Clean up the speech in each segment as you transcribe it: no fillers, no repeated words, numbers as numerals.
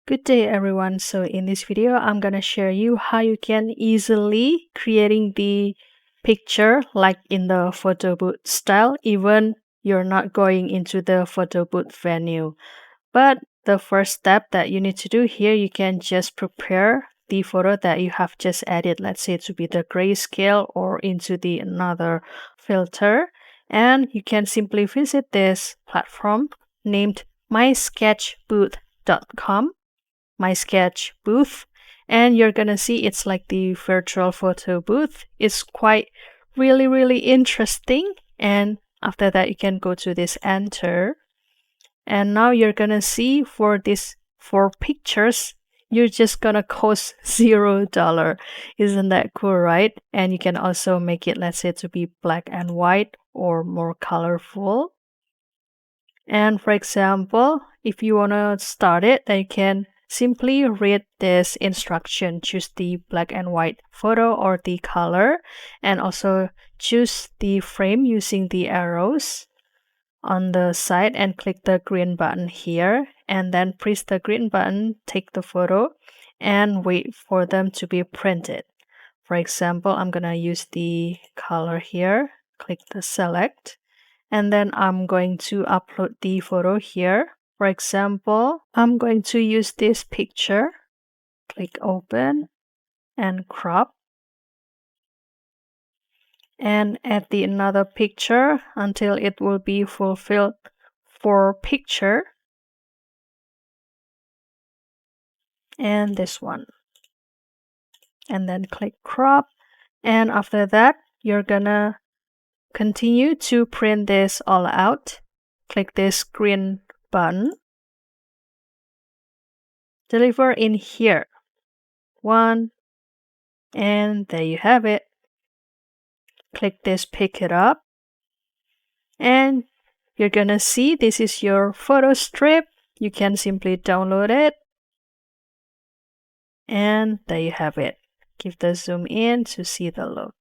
Good day everyone. So in this video, I'm gonna share you how you can easily creating the picture like in the photo booth style, even you're not going into the photo booth venue. But the first step that you need to do here, you can just prepare the photo that you have just added, let's say to be the grayscale or into the another filter. And you can simply visit this platform named MySketchBooth.com. MySketchBooth, and you're gonna see it's like the virtual photo booth. It's quite really interesting. And after that, you can go to this enter, and now you're gonna see for this for pictures, you're just gonna cost $0. Isn't that cool, right? And you can also make it, let's say, to be black and white or more colorful. And for example, if you want to start it, then you can simply read this instruction. Choose the black and white photo or the color, and also choose the frame using the arrows on the side and click the green button here, and then press the green button, take the photo, and wait for them to be printed. For example, I'm gonna use the color here, click the select, and then I'm going to upload the photo here. For example, I'm going to use this picture. Click open and crop, and add the another picture until it will be fulfilled for picture, and this one, and then click crop. And after that, you're gonna continue to print this all out. Click this green button, deliver in here, one, and there you have it. Click this pick it up, and you're gonna see this is your photo strip. You can simply download it, and there you have it. Give the zoom in to see the look.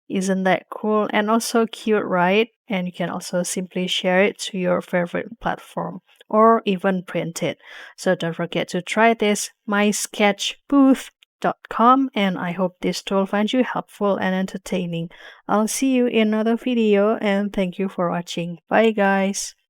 Isn't that cool and also cute, right? And you can also simply share it to your favorite platform or even print it. So don't forget to try this MySketchBooth.com, and I hope this tool finds you helpful and entertaining. I'll see you in another video, and thank you for watching. Bye guys.